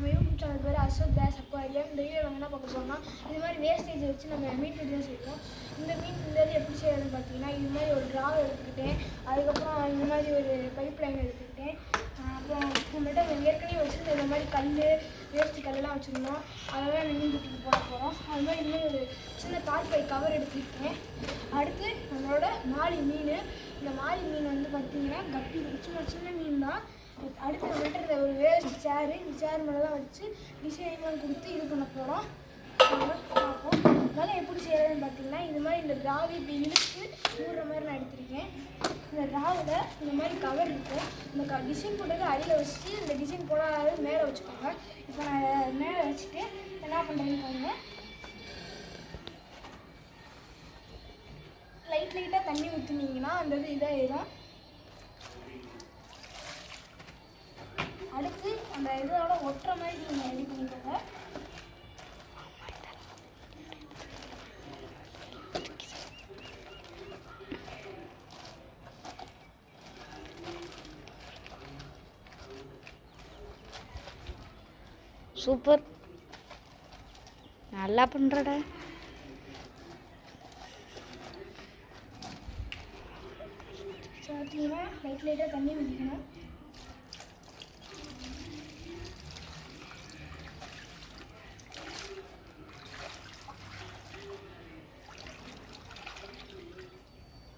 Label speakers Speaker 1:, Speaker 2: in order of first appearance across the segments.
Speaker 1: நம்ம YouTube channel பேர் Ashok days aquarium. இந்த வீடியோ நம்ம என்ன பார்க்க போகிறோம்னா இது மாதிரி வேஸ்டேஜை வச்சு நம்ம மீன் பிடி தான் செய்வோம். இந்த இது எப்படி செய்யறதுன்னு பார்த்தீங்கன்னா இது மாதிரி ஒரு ட்ராவை எடுத்துக்கிட்டேன், அதுக்கப்புறம் இந்த மாதிரி ஒரு பைப் லைன் எடுத்துக்கிட்டேன், அப்புறம் நம்மகிட்ட ஏற்கனவே வச்சுருந்த இந்த மாதிரி கல் வேஸ்ட்டு கல்லெல்லாம் வச்சுருந்தோம், அதெல்லாம் மீன் பிடிக்கு போட போகிறோம். அது மாதிரி இன்னும் ஒரு சின்ன தாழ்பை கவர் எடுத்துக்கிட்டேன். அடுத்து நம்மளோட மாலி மீன். இந்த மாலி மீன் வந்து பார்த்தீங்கன்னா கப்பி சின்ன மீன் தான். அடுத்து நம்மகிட்ட ஒரு வேஸ்ட் சேரு, இந்த சேர் மேலே தான் வச்சு டிசைன்லாம் கொடுத்து இது பண்ண போகிறோம். பார்ப்போம். அதனால் எப்படி செய்யறதுன்னு பார்த்தீங்கன்னா இது மாதிரி இந்த ட்ராவை இப்படி இழுத்து ஊடுற மாதிரி நான் எடுத்திருக்கேன். இந்த ட்ராவில் இந்த மாதிரி கவர் இருக்கும். இந்த டிசைன் போட்டது அடியில் வச்சுட்டு இந்த டிசைன் போடாத மேலே வச்சுக்கோங்க. இப்போ நான் மேலே வச்சுட்டு என்ன பண்ணுறேன்னு பாருங்க. லைட்டாக தண்ணி ஊற்றுனீங்கன்னா அந்த இது இதாகிடும். அடுத்து அந்த இதோட ஒட்டுற மாதிரி நீங்கள் ரெடி பண்ணிக்கோங்க.
Speaker 2: சூப்பர், நல்லா பண்ணுறடா.
Speaker 1: பார்த்தீங்கன்னா லைட்டாக தண்ணி ஊற்றிக்கணும்.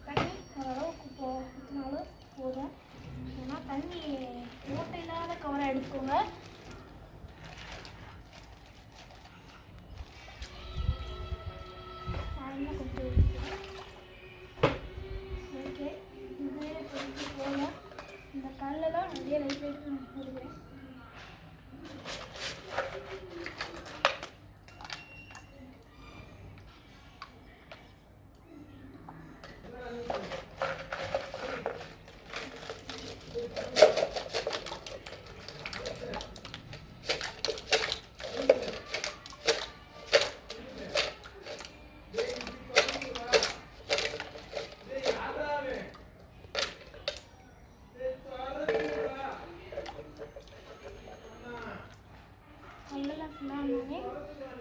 Speaker 1: தண்ணி ஓரளவுக்கு ஊற்றினாலும் போதும். ஏன்னா தண்ணி மூட்டை இல்லாத கவரை எடுத்துக்கோங்க. ஓகே, இதே பொறுத்து போகலாம். இந்த கல்லெல்லாம் நிறைய லைட் நான் போடுவேன்.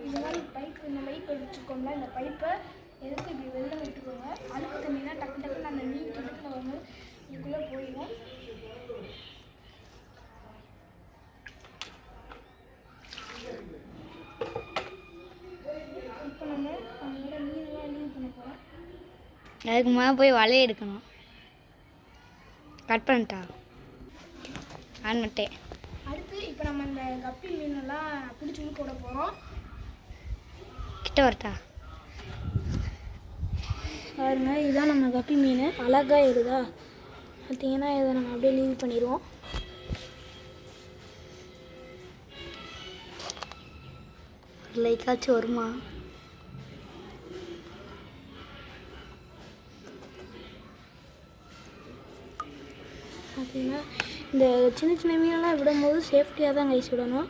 Speaker 1: இந்த மாதிரி இந்த பைப் வச்சுக்கோங்க. இந்த பைப்பை எதுக்கு இப்படி வெளில விட்டுக்கோங்க. அழுக்கு தண்ணினா டக்குன்னு அந்த மீன் கிணத்துல வந்து இதுக்குள்ளே போயிடும். இப்போ நம்ம அவங்களோட மீனெல்லாம் லீவ் பண்ண போகிறோம்.
Speaker 2: அதுக்கு மேலே போய் வலையை எடுக்கணும். கட் பண்ணிட்டா ஆன்மட்டே.
Speaker 1: அடுத்து இப்போ நம்ம இந்த கப்பி மீனெல்லாம் பிடிச்சி போட போகிறோம்.
Speaker 2: கிட்ட வரட்டா
Speaker 1: பாருங்க, இதுதான் நம்ம கப்பி மீன். அழகாக இருக்குதா பார்த்தீங்கன்னா. இதை நம்ம அப்படியே லீவ் பண்ணிடுவோம்.
Speaker 2: லைக்காச்சும் வருமா?
Speaker 1: பார்த்தீங்கன்னா இந்த சின்ன மீனெல்லாம் விடும்போது சேஃப்டியாக தான் கைஸ் விடணும்.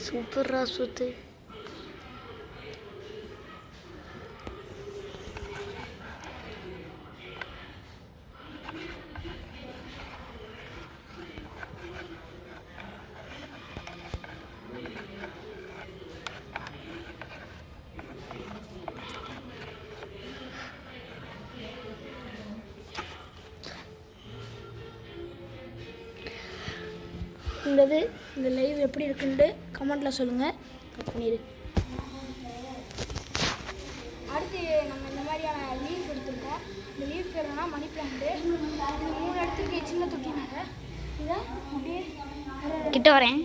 Speaker 2: சூப்பர்ரா சுத்து.
Speaker 1: இந்த லைவ் எப்படி இருக்குன்ட்டு கமெண்ட்டில் சொல்லுங்கள். கட் பண்ணிடு. அடுத்து நம்ம இந்த மாதிரியான லீஃப் எடுத்துருக்கோம். இந்த லீஃப் எதுனா மணி பிளான்ட்டு. இது 3 இடத்துக்கு சின்ன தொட்டினாங்க. இதை அப்படியே
Speaker 2: கிட்ட வரேன்.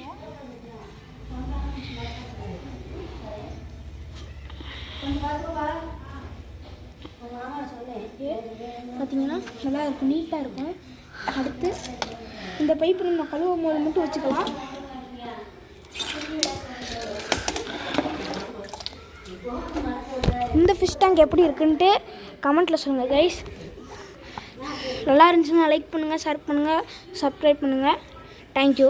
Speaker 1: பார்த்தீங்கன்னா நல்லா இருக்கும், நீட்டாக இருக்கும். அடுத்து இந்த பைப்பு நம்ம கழுவும் போது மட்டும் வச்சுக்கலாம். இந்த ஃபிஷ் டேங்க் எப்படி இருக்குன்ட்டு கமெண்ட்டில் சொல்லுங்கள் கைஸ். நல்லா இருந்துச்சுன்னா லைக் பண்ணுங்கள், ஷேர் பண்ணுங்கள், சப்ஸ்கிரைப் பண்ணுங்கள். தேங்க்யூ.